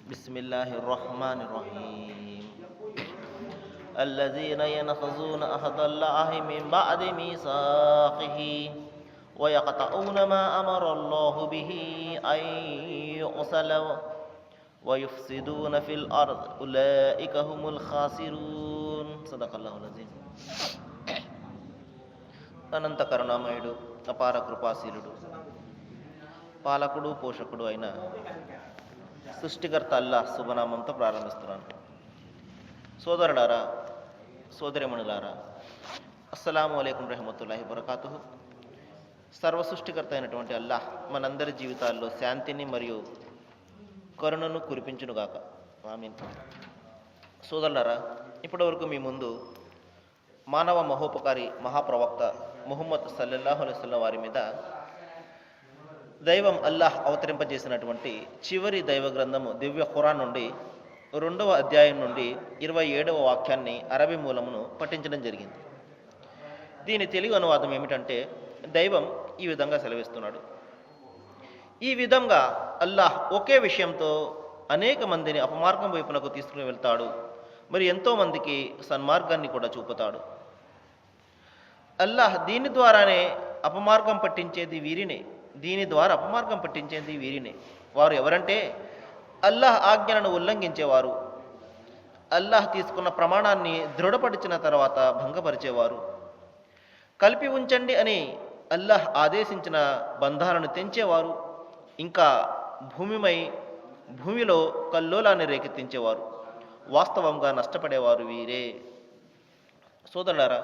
बिस्मिल्लाहिर्रहमानिर्रहीम الذين ينقضون عهد الله من بعد ميثاقه ويقطعون ما أمر الله به أن يوصل ويفسدون في الأرض أولئك هم الخاسرون صدق الله العظيم. అనంత కరుణామయుడు, అపార కృపాశీలుడు, పాలకుడు పోషకుడు అయిన సృష్టికర్త అల్లాహ్ శుభనామంతో ప్రారంభిస్తున్నాను. సోదరులారా, సోదరిమణులారా, అస్సలాము అలైకుం రహమతుల్లాహి వబరకాతుహు. సర్వ సృష్టికర్త అయినటువంటి అల్లాహ్ మనందరి జీవితాల్లో శాంతిని మరియు కరుణను కురిపించునుగాక. ఆమీన్. సోదరులారా, ఇప్పటివరకు మీ ముందు మానవ మహోపకారి మహాప్రవక్త ముహమ్మద్ సల్లల్లాహు అలైహి వసల్లం వారి మీద దైవం అల్లాహ్ అవతరింపజేసినటువంటి చివరి దైవ గ్రంథము దివ్య ఖురాన్ నుండి 2వ అధ్యాయం నుండి 27వ వాక్యాన్ని అరబీ మూలమును పఠించడం జరిగింది. దీని తెలుగు అనువాదం ఏమిటంటే, దైవం ఈ విధంగా సెలవిస్తున్నాడు: ఈ విధంగా అల్లాహ్ ఒకే విషయంతో అనేక మందిని అపమార్గం వైపునకు తీసుకుని వెళ్తాడు, మరి ఎంతోమందికి సన్మార్గాన్ని కూడా చూపుతాడు. అల్లాహ్ దీని ద్వారానే అపమార్గం పట్టించేది వీరినే దీని ద్వారా అపమార్గం పట్టించేది వీరినే. వారు ఎవరంటే, అల్లాహ్ ఆజ్ఞలను ఉల్లంఘించేవారు, అల్లాహ్ తీసుకున్న ప్రమాణాన్ని దృఢపరిచిన తర్వాత భంగపరిచేవారు, కలిపి ఉంచండి అని అల్లాహ్ ఆదేశించిన బంధాలను తెంచేవారు, ఇంకా భూమిలో కల్లోలాన్ని రేకెత్తించేవారు. వాస్తవంగా నష్టపడేవారు వీరే. సోదరులారా,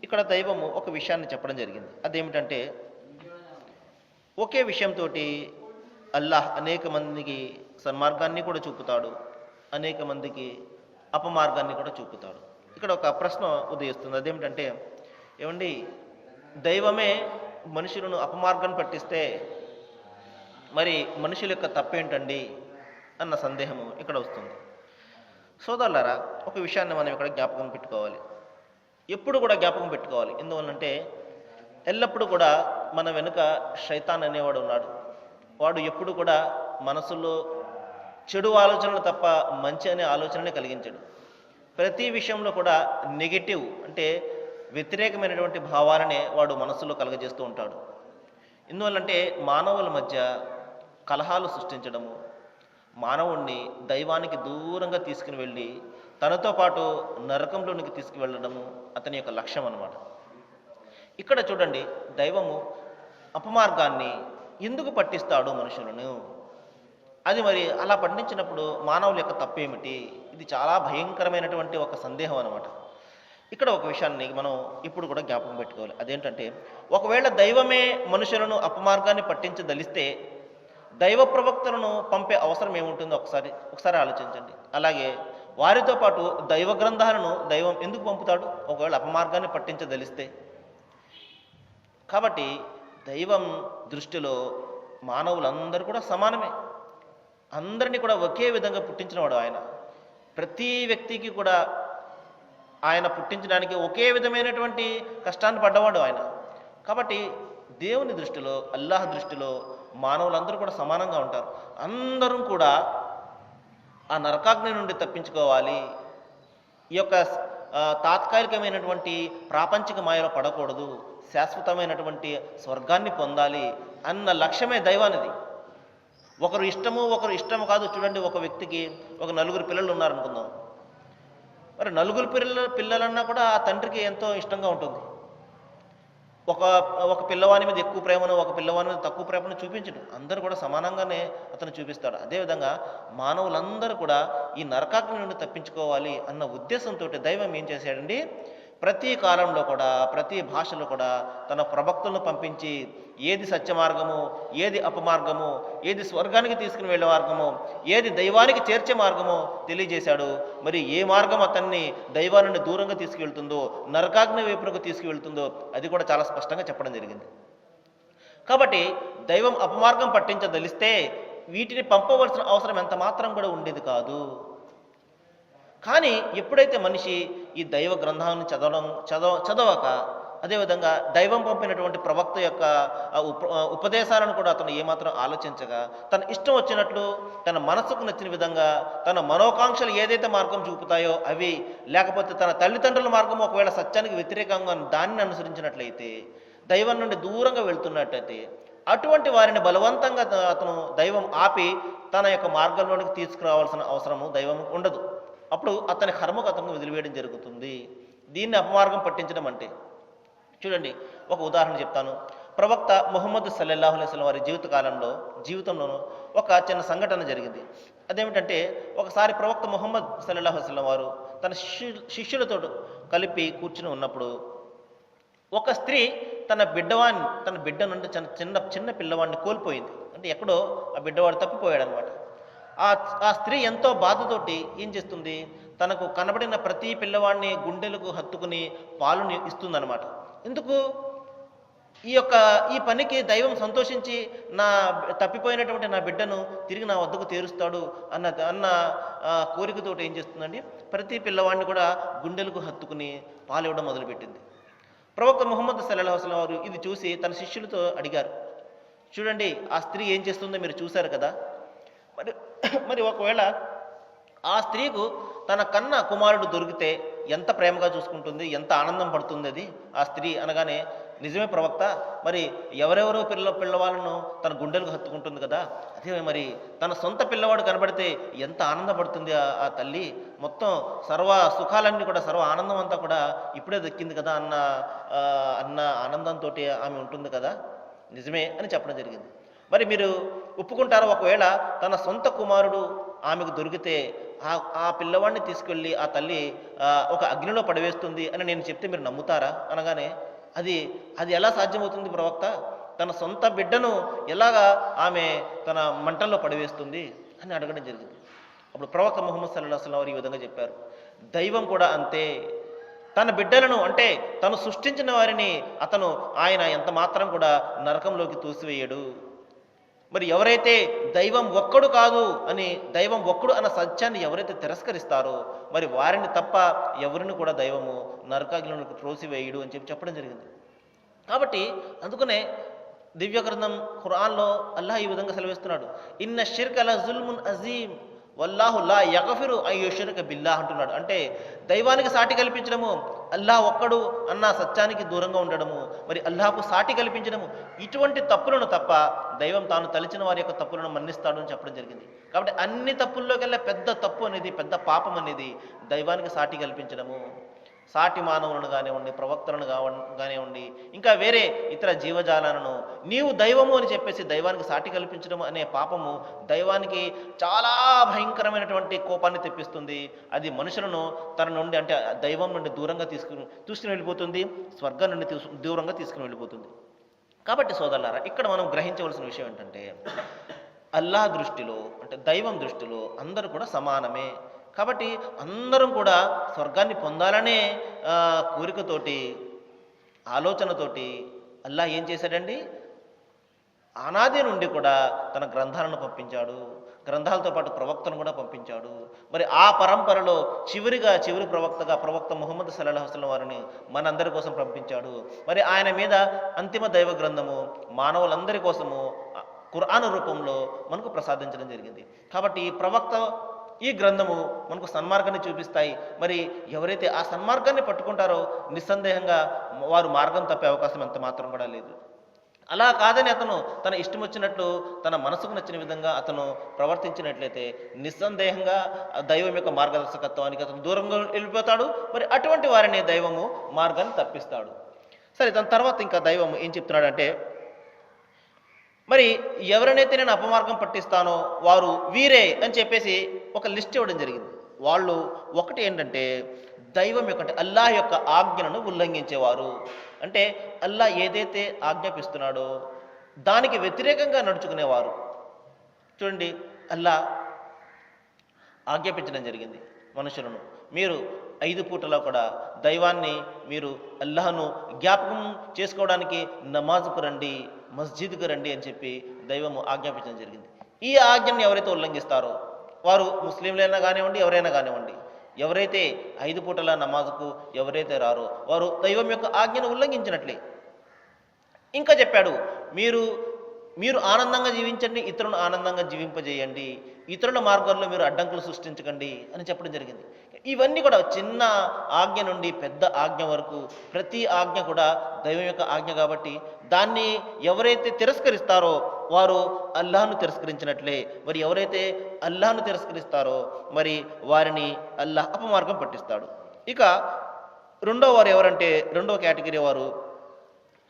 ఇక్కడ దైవము ఒక విషయాన్ని చెప్పడం జరిగింది. అదేమిటంటే, ఒకే విషయంతో అల్లాహ్ అనేక మందికి సన్మార్గాన్ని కూడా చూపుతాడు, అనేక మందికి అపమార్గాన్ని కూడా చూపుతాడు. ఇక్కడ ఒక ప్రశ్న ఉదయిస్తుంది. అదేమిటంటే, ఏమండి, దైవమే మనుషులను అపమార్గాన్ని పట్టిస్తే మరి మనుషుల యొక్క తప్పేంటండి అన్న సందేహము ఇక్కడ వస్తుంది. సోదరులారా, ఒక విషయాన్ని మనం ఇక్కడ జ్ఞాపకం పెట్టుకోవాలి, ఎప్పుడు కూడా జ్ఞాపకం పెట్టుకోవాలి. ఎందువల్లంటే, ఎల్లప్పుడూ కూడా మన వెనుక శైతాన్ అనేవాడు ఉన్నాడు. వాడు ఎప్పుడు కూడా మనసులో చెడు ఆలోచనలు తప్ప మంచి అనే ఆలోచననే కలిగించాడు. ప్రతి విషయంలో కూడా నెగటివ్ అంటే వ్యతిరేకమైనటువంటి భావాలనే వాడు మనసులో కలగజేస్తూ ఉంటాడు. ఎందువల్లంటే, మానవుల మధ్య కలహాలు సృష్టించడము, మానవుణ్ణి దైవానికి దూరంగా తీసుకుని వెళ్ళి తనతో పాటు నరకంలోనికి తీసుకువెళ్ళడము అతని యొక్క లక్ష్యం అన్నమాట. ఇక్కడ చూడండి, దైవము అపమార్గాన్ని ఎందుకు పట్టిస్తాడు మనుషులను? అది మరి అలా పండించినప్పుడు మానవుల యొక్క తప్పేమిటి? ఇది చాలా భయంకరమైనటువంటి ఒక సందేహం అన్నమాట. ఇక్కడ ఒక విషయాన్ని మనం ఇప్పుడు కూడా జ్ఞాపకం పెట్టుకోవాలి. అదేంటంటే, ఒకవేళ దైవమే మనుషులను అపమార్గాన్ని పట్టించదలిస్తే దైవ ప్రవక్తలను పంపే అవసరం ఏముంటుందో ఒకసారి ఆలోచించండి. అలాగే వారితో పాటు దైవ గ్రంథాలను దైవం ఎందుకు పంపుతాడు ఒకవేళ అపమార్గాన్ని పట్టించదలిస్తే? కాబట్టి దైవం దృష్టిలో మానవులందరూ కూడా సమానమే. అందరినీ కూడా ఒకే విధంగా పుట్టించినవాడు ఆయన. ప్రతి వ్యక్తికి కూడా ఆయన పుట్టించడానికి ఒకే విధమైనటువంటి కష్టాన్ని పడ్డవాడు ఆయన. కాబట్టి దేవుని దృష్టిలో, అల్లాహ్ దృష్టిలో మానవులందరూ కూడా సమానంగా ఉంటారు. అందరూ కూడా ఆ నరకాగ్ని నుండి తప్పించుకోవాలి, ఈ యొక్క తాత్కాలికమైనటువంటి ప్రాపంచిక మాయలో పడకూడదు, శాశ్వతమైనటువంటి స్వర్గాన్ని పొందాలి అన్న లక్ష్యమే దైవానిది. ఒకరు ఇష్టము కాదు. చూడండి, ఒక వ్యక్తికి ఒక 4 పిల్లలు ఉన్నారనుకుందాం. మరి 4 పిల్లలన్నా కూడా ఆ తండ్రికి ఎంతో ఇష్టంగా ఉంటుంది. ఒక పిల్లవాని మీద ఎక్కువ ప్రేమను, ఒక పిల్లవాని మీద తక్కువ ప్రేమను చూపించడు. అందరూ కూడా సమానంగానే అతను చూపిస్తాడు. అదేవిధంగా మానవులందరూ కూడా ఈ నరకాగ్ని నుండి తప్పించుకోవాలి అన్న ఉద్దేశంతో దైవం ఏం చేశాడండి, ప్రతి కాలంలో కూడా ప్రతి భాషలో కూడా తన ప్రవక్తలను పంపించి ఏది సత్య మార్గము, ఏది అపమార్గము, ఏది స్వర్గానికి తీసుకుని వెళ్ళే మార్గము, ఏది దైవానికి చేర్చే మార్గమో తెలియజేశాడు. మరి ఏ మార్గం అతన్ని దైవాన్ని దూరంగా తీసుకువెళ్తుందో, నరకాగ్ని వైపునకు తీసుకువెళ్తుందో అది కూడా చాలా స్పష్టంగా చెప్పడం జరిగింది. కాబట్టి దైవం అపమార్గం పట్టించదలిస్తే వీటిని పంపవలసిన అవసరం ఎంత మాత్రం కూడా ఉండేది కాదు. కానీ ఎప్పుడైతే మనిషి ఈ దైవ గ్రంథాలను చదవక అదేవిధంగా దైవం పంపినటువంటి ప్రవక్త యొక్క ఉపదేశాలను కూడా అతను ఏమాత్రం ఆలోచించగా తన ఇష్టం వచ్చినట్లు తన మనసుకు నచ్చిన విధంగా తన మనోకాంక్షలు ఏదైతే మార్గం చూపుతాయో అవి, లేకపోతే తన తల్లిదండ్రుల మార్గం ఒకవేళ సత్యానికి వ్యతిరేకంగా దానిని అనుసరించినట్లయితే, దైవం నుండి దూరంగా వెళ్తున్నట్టయితే, అటువంటి వారిని బలవంతంగా అతను దైవం ఆపి తన యొక్క మార్గంలోనికి తీసుకురావాల్సిన అవసరము దైవం ఉండదు. అప్పుడు అతని కర్మకు అతను వదిలివేయడం జరుగుతుంది. దీన్ని అపమార్గం పట్టించడం అంటే, చూడండి ఒక ఉదాహరణ చెప్తాను. ప్రవక్త ముహమ్మద్ సల్లల్లాహు అలైహి వసల్లం వారి జీవితంలోనూ ఒక చిన్న సంఘటన జరిగింది. అదేమిటంటే, ఒకసారి ప్రవక్త ముహమ్మద్ సల్లల్లాహు అలైహి వసల్లం వారు తన శిష్యులతో కలిపి కూర్చుని ఉన్నప్పుడు ఒక స్త్రీ తన బిడ్డ నుండి చిన్న పిల్లవాడిని కోల్పోయింది. అంటే ఎక్కడో ఆ బిడ్డవాడు తప్పిపోయాడు అనమాట. ఆ స్త్రీ ఎంతో బాధతోటి ఏం చేస్తుంది, తనకు కనబడిన ప్రతి పిల్లవాడిని గుండెలకు హత్తుకుని పాలుని ఇస్తుందన్నమాట. ఎందుకు? ఈ పనికి దైవం సంతోషించి తప్పిపోయినటువంటి నా బిడ్డను తిరిగి నా వద్దకు తీరుస్తాడు అన్న కోరికతోటి ఏం చేస్తుందండి, ప్రతి పిల్లవాడిని కూడా గుండెలకు హత్తుకుని పాలు ఇవ్వడం మొదలుపెట్టింది. ప్రవక్త ముహమ్మద్ సల్లల్లాహు అలైహి వసల్లం వారు ఇది చూసి తన శిష్యులతో అడిగారు, చూడండి ఆ స్త్రీ ఏం చేస్తుందో మీరు చూశారు కదా, మరి ఒకవేళ ఆ స్త్రీకు తన కన్న కుమారుడు దొరికితే ఎంత ప్రేమగా చూసుకుంటుంది, ఎంత ఆనందం పడుతుంది అది ఆ స్త్రీ అనగానే, నిజమే ప్రవక్త, మరి ఎవరెవరో పిల్లవాళ్ళను తన గుండెలకు హత్తుకుంటుంది కదా, అదే మరి తన సొంత పిల్లవాడు కనబడితే ఎంత ఆనందపడుతుంది ఆ తల్లి, మొత్తం సర్వ సుఖాలన్నీ కూడా, సర్వ ఆనందం అంతా కూడా ఇప్పుడే దక్కింది కదా అన్న ఆనందంతో ఆమె ఉంటుంది కదా, నిజమే అని చెప్పడం జరిగింది. మరి మీరు ఒప్పుకుంటారా, ఒకవేళ తన సొంత కుమారుడు ఆమెకు దొరికితే ఆ పిల్లవాడిని తీసుకెళ్ళి ఆ తల్లి ఒక అగ్నిలో పడివేస్తుంది అని నేను చెప్తే మీరు నమ్ముతారా అనగానే, అది ఎలా సాధ్యమవుతుంది ప్రవక్త, తన సొంత బిడ్డను ఎలాగా ఆమె తన మంటల్లో పడివేస్తుంది అని అడగడం జరిగింది. అప్పుడు ప్రవక్త ముహమ్మద్ సల్లల్లాహు అలైహి వసల్లం వారు ఈ విధంగా చెప్పారు, దైవం కూడా అంతే, తన బిడ్డలను అంటే తను సృష్టించిన వారిని ఆయన ఎంత మాత్రం కూడా నరకంలోకి తోసివేయడు. మరి ఎవరైతే దైవం ఒక్కడు కాదు అని, దైవం ఒక్కడు అన్న సత్యాన్ని ఎవరైతే తిరస్కరిస్తారో మరి వారిని తప్ప ఎవరిని కూడా దైవము నరకాగ్నిలోకి త్రోసివేయడు అని చెప్పడం జరిగింది. కాబట్టి అందుకనే దివ్య గ్రంథం ఖురాన్లో అల్లాహ్ ఈ విధంగా సెలవిస్తున్నాడు, ఇన్న షిర్క లజుల్మున్ అజీం వల్లాహు లా యగఫిరు అన్ యుష్రిక బిల్లాహ్ అంటున్నాడు. అంటే దైవానికి సాటి కల్పించడము, అల్లాహ్ ఒక్కడు అన్న సత్యానికి దూరంగా ఉండడము, మరి అల్లాహకు సాటి కల్పించడము, ఇటువంటి తప్పులను తప్ప దైవం తాను తలిచిన వారి యొక్క తప్పులను మన్నిస్తాడు అని చెప్పడం జరిగింది. కాబట్టి అన్ని తప్పుల్లోకెల్లా పెద్ద తప్పు అనేది, పెద్ద పాపం అనేది దైవానికి సాటి కల్పించడము. సాటి మానవులను కానివ్వండి, ప్రవక్తలను కానివ్వండి, ఇంకా వేరే ఇతర జీవజాలను నీవు దైవము అని చెప్పేసి దైవానికి సాటి కల్పించడం అనే పాపము దైవానికి చాలా భయంకరమైనటువంటి కోపాన్ని తెప్పిస్తుంది. అది మనుషులను తన నుండి అంటే దైవం నుండి దూరంగా తీసుకుని వెళ్ళిపోతుంది, స్వర్గం నుండి దూరంగా తీసుకుని వెళ్ళిపోతుంది. కాబట్టి సోదరులారా, ఇక్కడ మనం గ్రహించవలసిన విషయం ఏంటంటే, అల్లాహ్ దృష్టిలో అంటే దైవం దృష్టిలో అందరూ కూడా సమానమే. కాబట్టి అందరం కూడా స్వర్గాన్ని పొందాలనే కోరికతోటి, ఆలోచనతోటి అల్లాహ్ ఏం చేశాడండి, అనాది నుండి కూడా తన గ్రంథాలను పంపించాడు, గ్రంథాలతో పాటు ప్రవక్తను కూడా పంపించాడు. మరి ఆ పరంపరలో చివరి ప్రవక్తగా ప్రవక్త ముహమ్మద్ సల్లల్లాహు అలైహి వసల్లం వారిని మనందరి కోసం పంపించాడు. మరి ఆయన మీద అంతిమ దైవ గ్రంథము మానవులందరి కోసము ఖురాన్ రూపంలో మనకు ప్రసాదించడం జరిగింది. కాబట్టి ఈ గ్రంథము మనకు సన్మార్గాన్ని చూపిస్తాయి. మరి ఎవరైతే ఆ సన్మార్గాన్ని పట్టుకుంటారో నిస్సందేహంగా వారు మార్గం తప్పే అవకాశం ఎంత మాత్రం కూడా లేదు. అలా కాదని అతను తన ఇష్టం వచ్చినట్లు తన మనసుకు నచ్చిన విధంగా అతను ప్రవర్తించినట్లయితే నిస్సందేహంగా దైవం యొక్క మార్గదర్శకత్వానికి అతను దూరంగా వెళ్ళిపోతాడు. మరి అటువంటి వారిని దైవము మార్గాన్ని తప్పిస్తాడు. సరే, దాని తర్వాత ఇంకా దైవం ఏం చెప్తున్నాడంటే, మరి ఎవరినైతే నేను అపమార్గం పట్టిస్తానో వారు వీరే అని చెప్పేసి ఒక లిస్ట్ ఇవ్వడం జరిగింది. వాళ్ళు ఒకటి ఏంటంటే, దైవం యొక్క అంటే అల్లాహ్ యొక్క ఆజ్ఞలను ఉల్లంఘించేవారు. అంటే అల్లాహ్ ఏదైతే ఆజ్ఞాపిస్తున్నాడో దానికి వ్యతిరేకంగా నడుచుకునేవారు. చూడండి, అల్లాహ్ ఆజ్ఞాపించడం జరిగింది మనుషులను, మీరు 5 పూటలా కూడా దైవాన్ని మీరు అల్లాహ్ను జ్ఞాపకం చేసుకోవడానికి నమాజ్కు రండి, మస్జిద్కు రండి అని చెప్పి దైవము ఆజ్ఞాపించడం జరిగింది. ఈ ఆజ్ఞను ఎవరైతే ఉల్లంఘిస్తారో వారు ముస్లింలైనా కానివ్వండి, ఎవరైనా కానివ్వండి, ఎవరైతే 5 పూటల నమాజుకు ఎవరైతే రారో వారు దైవం యొక్క ఆజ్ఞను ఉల్లంఘించినట్లే. ఇంకా చెప్పాడు, మీరు మీరు ఆనందంగా జీవించండి, ఇతరులను ఆనందంగా జీవింపజేయండి, ఇతరుల మార్గాల్లో మీరు అడ్డంకులు సృష్టించకండి అని చెప్పడం జరిగింది. ఇవన్నీ కూడా చిన్న ఆజ్ఞ నుండి పెద్ద ఆజ్ఞ వరకు ప్రతి ఆజ్ఞ కూడా దైవం యొక్క ఆజ్ఞ కాబట్టి దాన్ని ఎవరైతే తిరస్కరిస్తారో వారు అల్లాహ్ను తిరస్కరించినట్లే. మరి ఎవరైతే అల్లాహ్ను తిరస్కరిస్తారో మరి వారిని అల్లాహ్ అపమార్గం పట్టిస్తాడు. ఇక రెండో వారు ఎవరంటే, రెండో కేటగిరీ వారు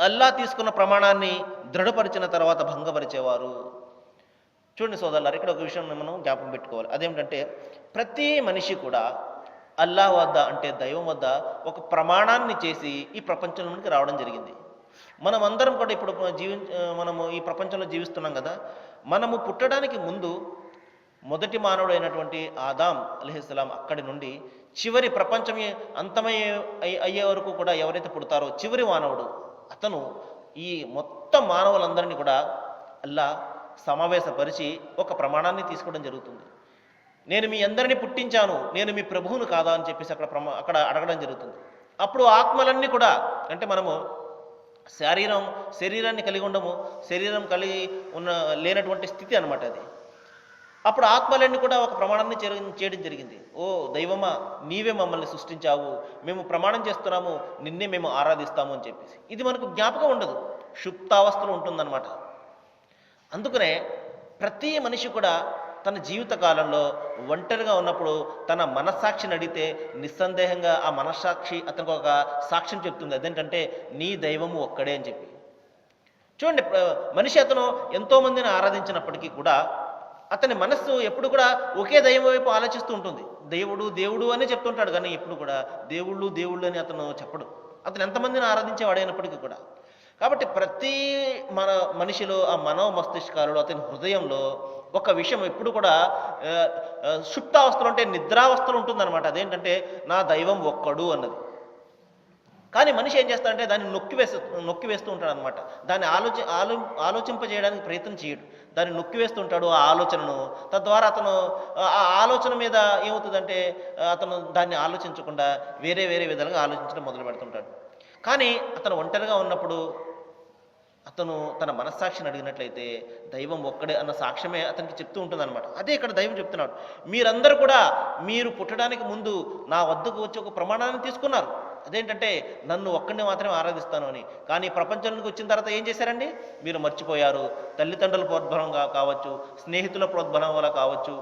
అల్లాహ్ తీసుకున్న ప్రమాణాన్ని దృఢపరిచిన తర్వాత భంగపరిచేవారు. చూడండి సోదరులారా, ఇక్కడ ఒక విషయం మనం జ్ఞాపకం పెట్టుకోవాలి. అదేమిటంటే ప్రతి మనిషి కూడా అల్లాహ్ వద్ద అంటే దైవం వద్ద ఒక ప్రమాణాన్ని చేసి ఈ ప్రపంచంలోనికి రావడం జరిగింది. మనం అందరం కూడా ఇప్పుడు మనము ఈ ప్రపంచంలో జీవిస్తున్నాం కదా. మనము పుట్టడానికి ముందు మొదటి మానవుడు అయినటువంటి ఆదాం అలైహిస్సలాం అక్కడి నుండి చివరి ప్రపంచం అయ్యే వరకు కూడా ఎవరైతే పుడతారో చివరి మానవుడు అతను ఈ మొత్తం మానవులందరినీ కూడా అల్లాహ్ సమావేశపరిచి ఒక ప్రమాణాన్ని తీసుకోవడం జరుగుతుంది. నేను మీ అందరినీ పుట్టించాను, నేను మీ ప్రభువును కాదా అని చెప్పేసి అక్కడ అడగడం జరుగుతుంది. అప్పుడు ఆత్మలన్నీ కూడా అంటే మనము శరీరాన్ని కలిగి ఉండము, శరీరం కలిగి లేనటువంటి స్థితి అనమాట అది. అప్పుడు ఆత్మలన్నీ కూడా ఒక ప్రమాణాన్ని చేయడం జరిగింది. ఓ దైవమా, నీవే మమ్మల్ని సృష్టించావు, మేము ప్రమాణం చేస్తున్నాము, నిన్నే మేము ఆరాధిస్తాము అని చెప్పేసి. ఇది మనకు జ్ఞాపకం ఉండదు, సుప్తావస్థలో ఉంటుందన్నమాట. అందుకనే ప్రతి మనిషి కూడా తన జీవిత కాలంలో ఒంటరిగా ఉన్నప్పుడు తన మనస్సాక్షిని అడిగితే నిస్సందేహంగా ఆ మనస్సాక్షి అతనికి ఒక సాక్ష్యం చెప్తుంది. అదేంటంటే నీ దైవము ఒక్కడే అని చెప్పి. చూడండి, మనిషి అతను ఎంతోమందిని ఆరాధించినప్పటికీ కూడా అతని మనస్సు ఎప్పుడు కూడా ఒకే దైవం వైపు ఆలోచిస్తూ ఉంటుంది. దేవుడు దేవుడు అని చెప్తుంటాడు, కానీ ఎప్పుడు కూడా దేవుళ్ళు అని అతను చెప్పడు. అతను ఎంతమందిని ఆరాధించేవాడైనప్పటికీ కూడా. కాబట్టి ప్రతి మనిషిలో ఆ మనో మస్తిష్కాలలో అతని హృదయంలో ఒక విషయం ఎప్పుడు కూడా సుప్తావస్థలు అంటే నిద్రావస్థలు ఉంటుందన్నమాట. అదేంటంటే నా దైవం ఒక్కడు అన్నది. కానీ మనిషి ఏం చేస్తాడంటే దాన్ని నొక్కివేస్తూ ఉంటాడు అనమాట. దాన్ని ఆలోచింపజేయడానికి ప్రయత్నం చేయడు, దాన్ని నొక్కివేస్తూ ఉంటాడు ఆ ఆలోచనను. తద్వారా అతను ఆ ఆలోచన మీద ఏమవుతుందంటే అతను దాన్ని ఆలోచించకుండా వేరే విధాలుగా ఆలోచించడం మొదలు పెడుతుంటాడు. కానీ అతను ఒంటరిగా ఉన్నప్పుడు అతను తన మనస్సాక్షిని అడిగినట్లయితే దైవం ఒక్కడే అన్న సాక్ష్యమే అతనికి చెప్తూ ఉంటుంది అనమాట. అదే ఇక్కడ దైవం చెప్తున్నాడు, మీరందరూ కూడా మీరు పుట్టడానికి ముందు నా వద్దకు వచ్చి ఒక ప్రమాణాన్ని తీసుకున్నారు. అదేంటంటే నన్ను ఒక్కడిని మాత్రమే ఆరాధిస్తాను అని. కానీ ప్రపంచంలోకి వచ్చిన తర్వాత ఏం చేశారండి? మీరు మర్చిపోయారు. తల్లిదండ్రుల ప్రోద్బలం కావచ్చు, స్నేహితుల ప్రోద్బలం వల్ల కావచ్చు,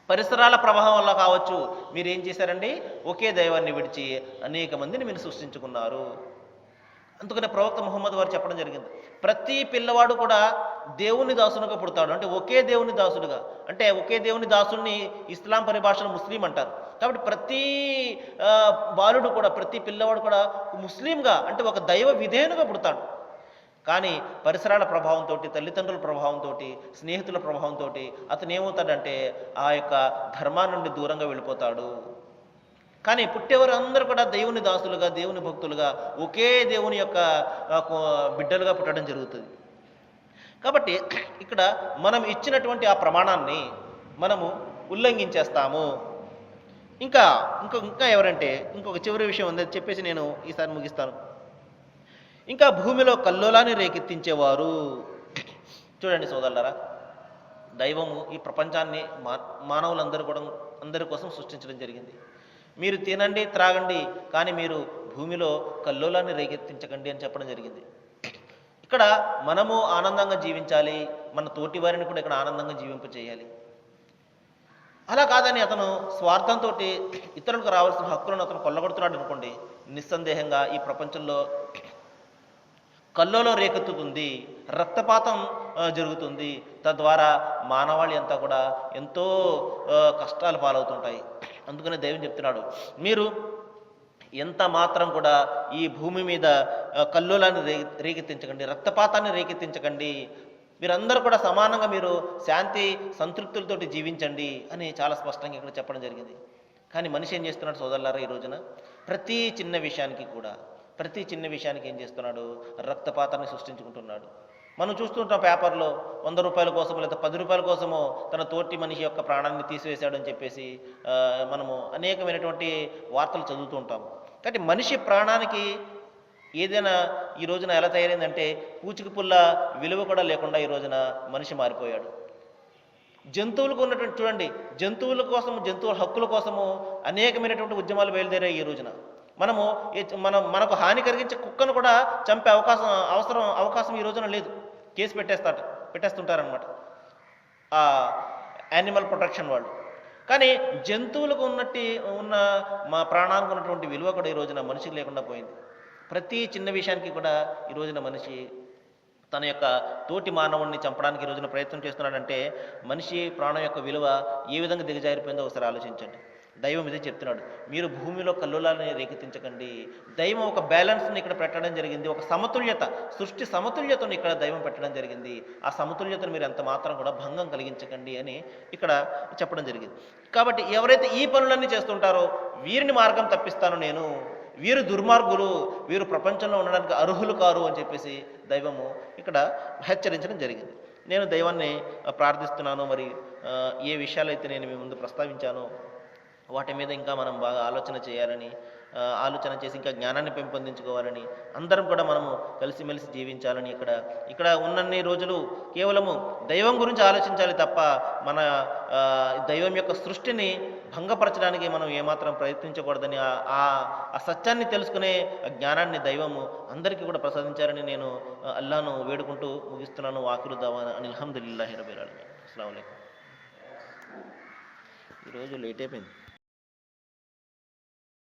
పరిసరాల ప్రభావం వల్ల కావచ్చు, మీరు ఏం చేశారండి? ఒకే దైవాన్ని విడిచి అనేక మందిని మీరు సృష్టించుకున్నారు. అందుకనే ప్రవక్త ముహమ్మద్ వారు చెప్పడం జరిగింది, ప్రతి పిల్లవాడు కూడా దేవుని దాసునిగా పుడతాడు. అంటే ఒకే దేవుని దాసుడుగా, అంటే ఒకే దేవుని దాసుని ఇస్లాం పరిభాషలో ముస్లిం అంటారు. కాబట్టి ప్రతి బాలుడు కూడా, ప్రతి పిల్లవాడు కూడా ముస్లింగా అంటే ఒక దైవ విధేయునిగా పుడతాడు. కానీ పరిసరాల ప్రభావంతో, తల్లిదండ్రుల ప్రభావంతో, స్నేహితుల ప్రభావంతో అతను ఏమవుతాడంటే ఆ యొక్క ధర్మాన్ని నుండి దూరంగా వెళ్ళిపోతాడు. కానీ పుట్టేవారు అందరూ కూడా దేవుని దాసులుగా, దేవుని భక్తులుగా, ఒకే దేవుని యొక్క బిడ్డలుగా పుట్టడం జరుగుతుంది. కాబట్టి ఇక్కడ మనం ఇచ్చినటువంటి ఆ ప్రమాణాన్ని మనము ఉల్లంఘించేస్తాము. ఇంకా ఎవరంటే ఇంకొక చివరి విషయం ఉంది, చెప్పేసి నేను ఈసారి ముగిస్తాను. ఇంకా భూమిలో కల్లోలాన్ని రేకెత్తించేవారు. చూడండి సోదరులారా, దైవము ఈ ప్రపంచాన్ని అందరి కోసం సృష్టించడం జరిగింది. మీరు తినండి, త్రాగండి, కానీ మీరు భూమిలో కల్లోలాన్ని రేకెత్తించకండి అని చెప్పడం జరిగింది. ఇక్కడ మనము ఆనందంగా జీవించాలి, మన తోటి వారిని కూడా ఇక్కడ ఆనందంగా జీవింపచేయాలి. అలా కాదని అతను స్వార్థంతో ఇతరులకు రావాల్సిన హక్కులను అతను కొల్లగొడుతున్నాడు అనుకోండి, నిస్సందేహంగా ఈ ప్రపంచంలో కల్లోలం రేకెత్తుతుంది, రక్తపాతం జరుగుతుంది. తద్వారా మానవాళి అంతా కూడా ఎంతో కష్టాలు పాలవుతుంటాయి. అందుకనే దైవం చెప్తున్నాడు, మీరు ఎంత మాత్రం కూడా ఈ భూమి మీద కల్లోలాన్ని రేకెత్తించకండి, రక్తపాతాన్ని రేకెత్తించకండి, మీరందరూ కూడా సమానంగా మీరు శాంతి సంతృప్తులతోటి జీవించండి అని చాలా స్పష్టంగా ఇక్కడ చెప్పడం జరిగింది. కానీ మనిషి ఏం చేస్తున్నాడు సోదరులారా, ఈ రోజున ప్రతి చిన్న విషయానికి ఏం చేస్తున్నాడు? రక్తపాతాన్ని సృష్టించుకుంటున్నాడు. మనం చూస్తుంటాం పేపర్లో ₹100 కోసమో లేదా ₹10 కోసమో తన తోటి మనిషి యొక్క ప్రాణాన్ని తీసివేశాడని చెప్పేసి మనము అనేకమైనటువంటి వార్తలు చదువుతూ ఉంటాము. కాబట్టి మనిషి ప్రాణానికి ఏదైనా ఈ రోజున ఎలా తయారైందంటే పూచిక పుల్ల విలువ కూడా లేకుండా ఈ రోజున మనిషి మారిపోయాడు. జంతువులకు ఉన్నటువంటి చూడండి, జంతువుల కోసం, జంతువుల హక్కుల కోసము అనేకమైనటువంటి ఉద్యమాలు బయలుదేరాయి ఈ రోజున. మనకు హాని కలిగించే కుక్కను కూడా చంపే అవకాశం ఈ రోజున లేదు. కేసు పెట్టేస్తుంటారనమాట ఆ యానిమల్ ప్రొటెక్షన్ వాళ్ళు. కానీ జంతువులకు ఉన్న మా ప్రాణానికి ఉన్నటువంటి విలువ కూడా ఈ రోజున మనిషికి లేకుండా పోయింది. ప్రతి చిన్న విషయానికి కూడా ఈ రోజున మనిషి తన యొక్క తోటి మానవుడిని చంపడానికి ఈ రోజున ప్రయత్నం చేస్తున్నాడంటే మనిషి ప్రాణం యొక్క విలువ ఏ విధంగా దిగజారిపోయిందో ఒకసారి ఆలోచించండి. దైవం ఇదే చెప్తున్నాడు, మీరు భూమిలో కల్లోలాలని రేకెత్తించకండి. దైవం ఒక బ్యాలెన్స్ని ఇక్కడ పెట్టడం జరిగింది, ఒక సమతుల్యత, సృష్టి సమతుల్యతను ఇక్కడ దైవం పెట్టడం జరిగింది. ఆ సమతుల్యతను మీరు ఎంత మాత్రం కూడా భంగం కలిగించకండి అని ఇక్కడ చెప్పడం జరిగింది. కాబట్టి ఎవరైతే ఈ పనులన్నీ చేస్తుంటారో వీరిని మార్గం తప్పిస్తాను నేను, వీరు దుర్మార్గులు, వీరు ప్రపంచంలో ఉండడానికి అర్హులు కారు అని చెప్పేసి దైవము ఇక్కడ హెచ్చరించడం జరిగింది. నేను దైవాన్ని ప్రార్థిస్తున్నాను. మరి ఏ విషయాలైతే నేను మీ ముందు ప్రస్తావించానో వాటి మీద ఇంకా మనం బాగా ఆలోచన చేయాలని, ఆలోచన చేసి ఇంకా జ్ఞానాన్ని పెంపొందించుకోవాలని, అందరం కూడా మనము కలిసిమెలిసి జీవించాలని ఇక్కడ ఉన్నన్ని రోజులు కేవలము దైవం గురించి ఆలోచించాలి తప్ప మన దైవం యొక్క సృష్టిని భంగపరచడానికి మనం ఏమాత్రం ప్రయత్నించకూడదని, ఆ సత్యాన్ని తెలుసుకునే జ్ఞానాన్ని దైవము అందరికీ కూడా ప్రసాదించారని నేను అల్లాను వేడుకుంటూ ముగిస్తున్నాను. వాకిరు దావానా అనిల్ హమ్దులిల్లాహి రబ్బిల్ ఆలమీన్. అస్సలాము అలైకుం. ఈరోజు లేట్ అయిపోయింది.